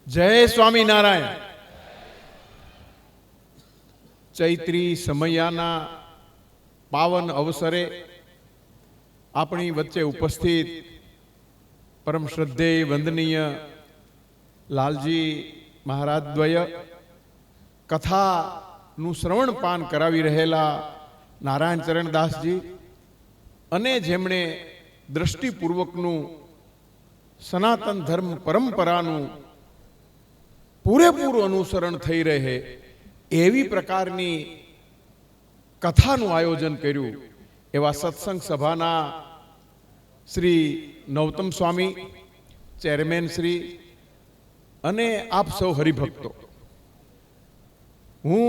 જય સ્વામિનારાયણ. ચૈત્રી સમયાના પાવન અવસરે આપણી વચ્ચે ઉપસ્થિત પરમ શ્રદ્ધેય વંદનીય લાલજી મહારાજ દ્વય, કથાનું શ્રવણ પાન કરાવી રહેલા નારાયણ ચરણદાસજી અને જેમણે દ્રષ્ટિપૂર્વકનું સનાતન ધર્મ પરંપરાનું પૂરેપૂરું અનુસરણ થઈ રહે એવી પ્રકારની કથાનું આયોજન કર્યું એવા સત્સંગ સભાના શ્રી નૌતમ સ્વામી, ચેરમેન શ્રી અને આપ સૌ હરિભક્તો, હું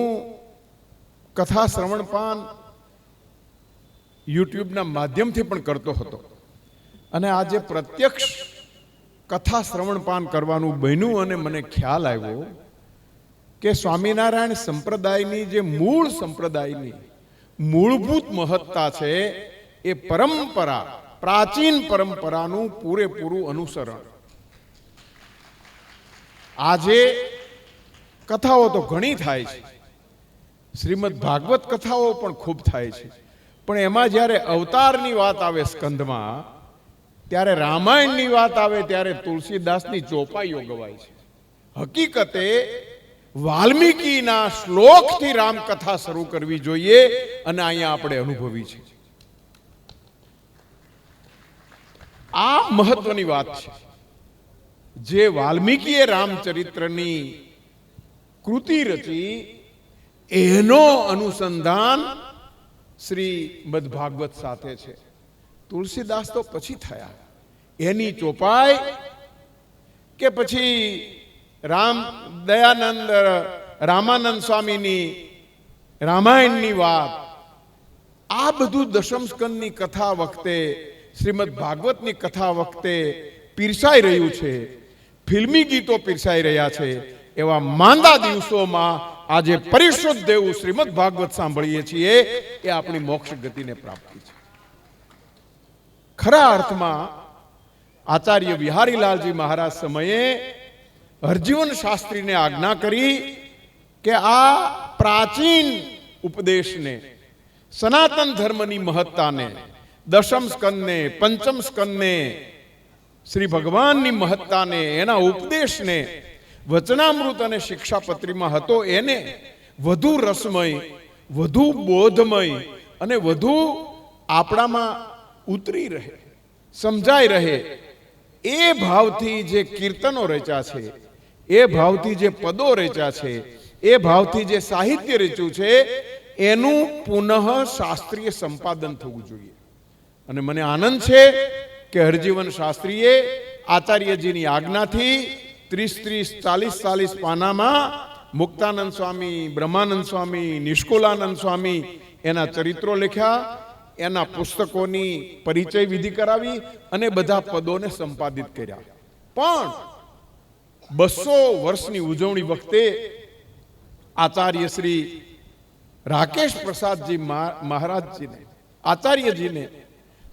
કથા શ્રવણપાન યુટ્યુબના માધ્યમથી પણ કરતો હતો અને આજે પ્રત્યક્ષ કથા શ્રવણપાન કરવાનું બન્યું અને મને ખ્યાલ આવ્યો કે સ્વામિનારાયણ સંપ્રદાયની જે મૂળ સંપ્રદાયની મૂળભૂત મહત્તા છે એ પરંપરા, પ્રાચીન પરંપરાનું પૂરેપૂરું અનુસરણ. આજે કથાઓ તો ઘણી થાય છે, શ્રીમદ ભાગવત કથાઓ પણ ખૂબ થાય છે, પણ એમાં જ્યારે અવતારની વાત આવે સ્કંદમાં, ત્યારે રામાયણની વાત આવે ત્યારે તુલસીદાસની ચોપાઈઓ ગવાય છે. હકીકતે વાલ્મીકીના શ્લોકથી રામકથા શરૂ કરવી જોઈએ અને અહીંયા આપણે અનુભવી છે. આ મહત્વની વાત છે. જે વાલ્મીકીએ રામચરિત્રની કૃતિ રચી એનો અનુસંધાન શ્રી મદ્ભાગવત સાથે છે. તુલસીદાસ તો પછી થયા, એની ચોપાઈ કે પછી રામાનંદ સ્વામીની રામાયણની વાત, આ બધું દશમ સ્કંદની કથા વખતે, શ્રીમદ ભાગવતની કથા વખતે પીરસાઈ રહ્યું છે, ફિલ્મી ગીતો પીરસાઈ રહ્યા છે. એવા માંદા દિવસોમાં આજે પરિશુદ્ધ દેવું શ્રીમદ ભાગવત સાંભળીએ છીએ એ આપણી મોક્ષ ગતિને પ્રાપ્તિ છે. ખરા અર્થમાં આચાર્ય વિહારીલાલજી મહારાજ સમયે હરજીવન શાસ્ત્રીને આજ્ઞા કરી કે આ પ્રાચીન ઉપદેશને, સનાતન ધર્મની મહત્તાને, દશમ સ્કંદને, પંચમ સ્કંદને, શ્રી ભગવાનની મહત્તાને, એના ઉપદેશને વચનામૃત અને શિક્ષાપત્રીમાં હતો એને વધુ રસમય, વધુ બોધમય અને વધુ આપણામાં ઉતરી રહે, સમજાઈ રહે એ ભાવથી જે કીર્તનો રચ્યા છે, એ ભાવથી જે પદો રચ્યા છે, એ ભાવથી જે સાહિત્ય રચ્યું છે, એનું પુનઃ શાસ્ત્રીય સંપાદન થવું જોઈએ. અને મને આનંદ છે કે હરજીવન શાસ્ત્રીએ આચાર્યજીની આજ્ઞાથી 30-40 પાનામાં મુક્તાનંદ સ્વામી, બ્રહ્માનંદ સ્વામી, નિષ્કુલાનંદ સ્વામી એના ચરિત્રો લખ્યા, એના પુસ્તકોની પરિચય વિધિ કરાવી અને બધા પદોને સંપાદિત કર્યા. પણ 200 વર્ષની ઉજવણી વખતે આચાર્ય શ્રી રાકેશ પ્રસાદજી મહારાજજીને, આચાર્યજીને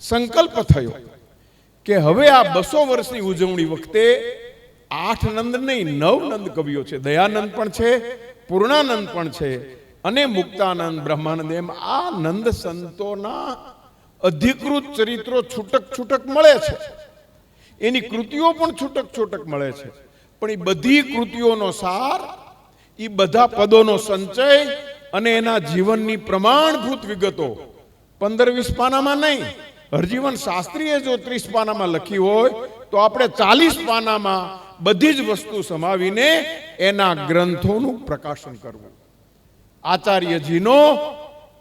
સંકલ્પ થયો કે હવે આ 200 વર્ષની ઉજવણી વખતે 8 નંદ નહીં, 9 નંદ કવિઓ છે. દયાનંદ પણ છે, પૂર્ણાનંદ પણ છે અને મુક્તાનંદ, બ્રહ્માનંદ, એમ આ નંદ સંતોના અધિકૃત ચરિત્રો છૂટક છૂટક મળે છે. એની કૃતિઓ પણ છૂટક છૂટક મળે છે. પણ એ બધી કૃતિઓનો સાર, એ બધા પદોનો સંચય અને એના જીવનની પ્રમાણભૂત વિગતો 15-20 પાનામાં નહીં, હરજીવન શાસ્ત્રીએ જો 30 પાનામાં લખી હોય તો આપણે 40 પાનામાં બધી જ વસ્તુ સમાવીને એના ગ્રંથોનું પ્રકાશન કરવું. આચાર્યજીનો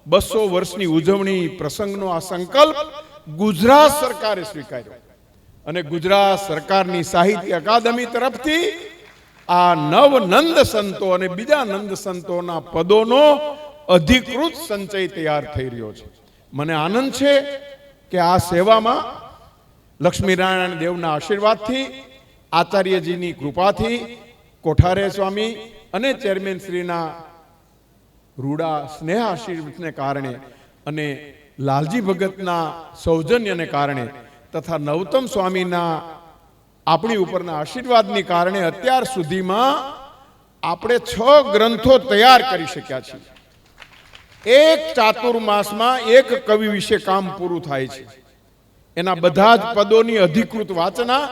200 વર્ષની ઉજવણી પ્રસંગનો આ સંકલ્પ ગુજરાત સરકારે સ્વીકાર્યો અને ગુજરાત સરકારની સાહિત્ય અકાદમી તરફથી આ નવનંદ સંતો અને બીજા નંદ સંતોના પદોનો અધિકૃત સંચય તૈયાર થઈ રહ્યો છે. મને આનંદ છે કે આ સેવામાં લક્ષ્મીનારાયણ દેવના આશીર્વાદથી, આચાર્યજીની કૃપાથી, કોઠારે સ્વામી અને ચેરમેન શ્રીના રૂડા સ્નેહ આશીર્વાદને કારણે અને લાલજી ભગતના સૌજન્યને કારણે તથા નૌતમ સ્વામીના આપણી ઉપરના આશીર્વાદની કારણે અત્યાર સુધીમાં આપણે 6 ગ્રંથો તૈયાર કરી શક્યા છીએ. એક ચાતુર્માસમાં એક કવિ વિશે કામ પૂરું થાય છે. એના બધા જ પદોની અધિકૃત વાચના,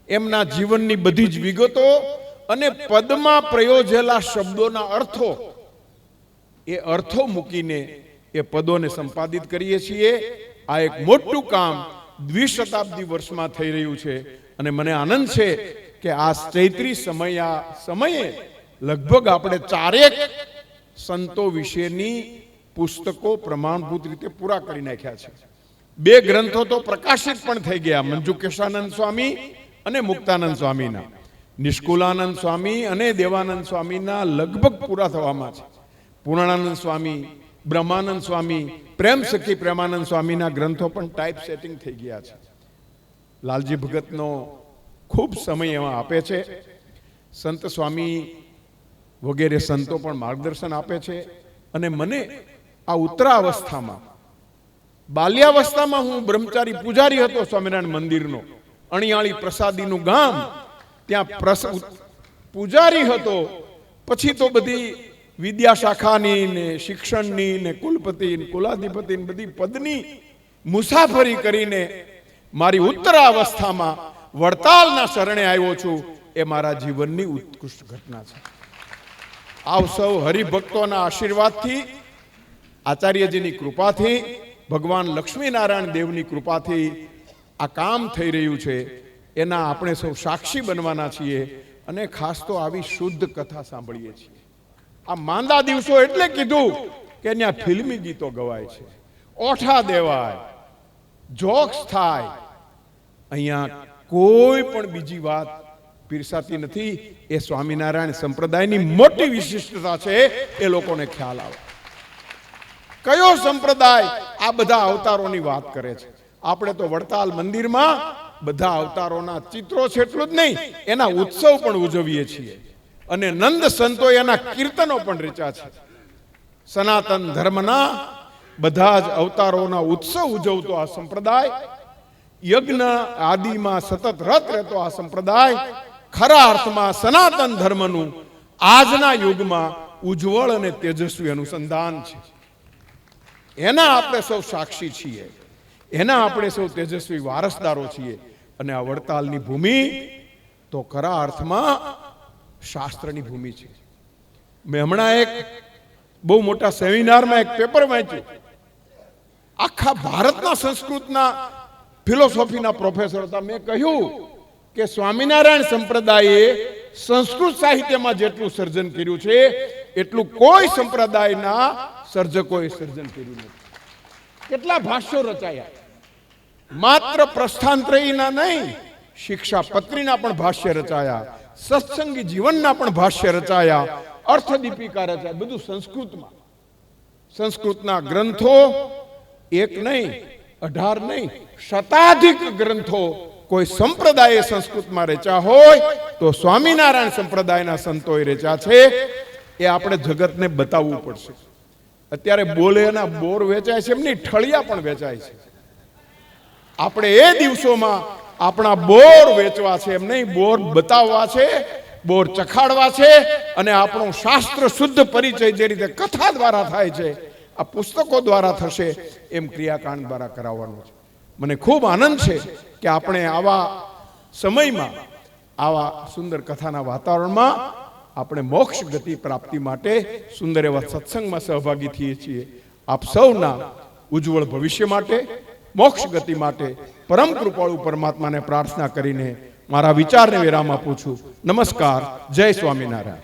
એમના જીવનની બધી જ વિગતો અને પદમાં પ્રયોજેલા શબ્દોના અર્થો, એ અર્થો મૂકીને એ પદોને સંપાદિત કરીએ છીએ. આ એક મોટું કામ દ્વિશતાબ્દી વર્ષમાં થઈ રહ્યું છે અને મને આનંદ છે કે આ ચૈત્રી સમયે લગભગ આપણે 4 સંતો વિશેની પુસ્તકો પ્રમાણભૂત રીતે પૂરા કરી નાખ્યા છે. 2 ગ્રંથો તો પ્રકાશિત પણ થઈ ગયા, મંજુકેશાનંદ સ્વામી અને મુક્તાનંદ સ્વામીના. નિષ્કુલાનંદ સ્વામી અને દેવાનંદ સ્વામીના લગભગ પૂરા થવામાં છે. પૂર્ણાનંદ સ્વામી, બ્રહ્માનંદ સ્વામી, પ્રેમ સખી પ્રેમાનંદ સ્વામીના ગ્રંથો પણ ટાઈપ સેટિંગ થઈ ગયા છે. લાલજી ભગતનો ખૂબ સમય એમાં આપે છે. સંત સ્વામી વગેરે સંતો પણ માર્ગદર્શન આપે છે. અને મને આ ઉત્તરાવસ્થામાં, બાલ્યાવસ્થામાં હું બ્રહ્મચારી પૂજારી હતો સ્વામિનારાયણ મંદિરનો, અણિયાળી પ્રસાદીનું ગામ, ત્યાં પૂજારી હતો. પછી તો બધી વિદ્યાશાખાની ને શિક્ષણની ને કુલપતિ કુલાધિપતિ બધી પદની મુસાફરી કરીને મારી ઉત્તરાવસ્થામાં વડતાલના શરણે આવ્યો છું. એ મારા જીવનની ઉત્કૃષ્ટ ઘટના છે. આપ સૌ હરિભક્તોના આશીર્વાદથી, આચાર્યજીની કૃપાથી, ભગવાન લક્ષ્મીનારાયણ દેવની કૃપાથી આ કામ થઈ રહ્યું છે. એના આપણે સૌ સાક્ષી બનવાના છીએ. અને ખાસ તો આવી શુદ્ધ કથા સાંભળીએ છીએ. આ માંદા દિવસો એટલે કીધું કે ત્યાં ફિલ્મી ગીતો ગવાય છે, ઓઠા દેવાય, જોક્સ થાય. અહીંયા કોઈ પણ બીજી વાત પીરસાતી નથી. એ સ્વામિનારાયણ સંપ્રદાયની મોટી વિશિષ્ટતા છે. એ લોકોને ખ્યાલ આવે. કયો સંપ્રદાય આ બધા અવતારોની વાત કરે છે? આપણે તો વડતાલ મંદિરમાં બધા અવતારોના ચિત્રો છે એટલું જ નહીં, એના ઉત્સવ પણ ઉજવીએ છીએ. અને નંદ સંતો એના કીર્તનો પણ રચ્યા છે. સનાતન ધર્મના બધા જ અવતારોના ઉત્સવ ઉજવતો આ સંપ્રદાય, યજ્ઞ આદિમાં સતત રત રહેતો આ સંપ્રદાય, ખરા અર્થમાં સનાતન ધર્મનું આજના યુગમાં ઉજ્જવળ અને તેજસ્વી અનુસંધાન છે. એના આપણે સૌ સાક્ષી છીએ. એના આપણે સૌ તેજસ્વી વારસદારો છીએ. અને આ વડતાલની ભૂમિ તો ખરા અર્થમાં શાસ્ત્રની ભૂમિ છે. મેં હમણાં એક બહુ મોટા સેમિનારમાં એક પેપર વાંચ્યું. આખા ભારતના સંસ્કૃતના ફિલોસોફીના પ્રોફેસર હતા. મેં કહ્યું કે સ્વામિનારાયણ સંપ્રદાયે સંસ્કૃત સાહિત્યમાં જેટલું સર્જન કર્યું છે એટલું કોઈ સંપ્રદાયના સર્જકોએ સર્જન કર્યું નથી. કેટલા ભાષ્યો રચાયા! માત્ર પ્રસ્થાનત્રયીના નહીં, શિક્ષાપત્રીના પણ ભાષ્ય રચાયા, સત્સંગી જીવનના પણ ભાષ્ય રચાયા, અર્થદીપિકા રચાયા. બધું સંસ્કૃતમાં. સંસ્કૃતના ગ્રંથો એક નહીં, 18 નહીં, શતાધિક ગ્રંથો કોઈ સંપ્રદાયે સંસ્કૃતમાં રચ્યા હોય તો સ્વામિનારાયણ સંપ્રદાયના સંતોએ રચ્યા છે. એ આપણે જગતને બતાવવું પડશે. અત્યારે બોલેના બોર વેચાય છે, એમની ઠળિયા પણ વેચાય છે. આપણે એ દિવસોમાં આપણા બોર વેચવા છે, એમ નહીં, બોર બતાવવા છે, બોર ચખાડવા છે. અને આપણો શાસ્ત્ર શુદ્ધ પરિચય જે રીતે કથા દ્વારા થાય છે, આ પુસ્તકો દ્વારા થશે એમ ક્રિયાકાંડ દ્વારા કરાવવાનું છે. મને ખૂબ આનંદ છે કે આપણે આવા સમયમાં, આવા સુંદર કથાના વાતાવરણમાં આપણે મોક્ષ ગતિ પ્રાપ્તિ માટે સુંદર એવા સત્સંગમાં સહભાગી થઈએ છીએ. આપ સૌના ઉજ્જવળ ભવિષ્ય માટે, મોક્ષ ગતિ માટે પરમ કૃપાળુ પરમાત્માને પ્રાર્થના કરીને મારા વિચારને વિરામ આપું છું. નમસ્કાર. જય સ્વામિનારાયણ.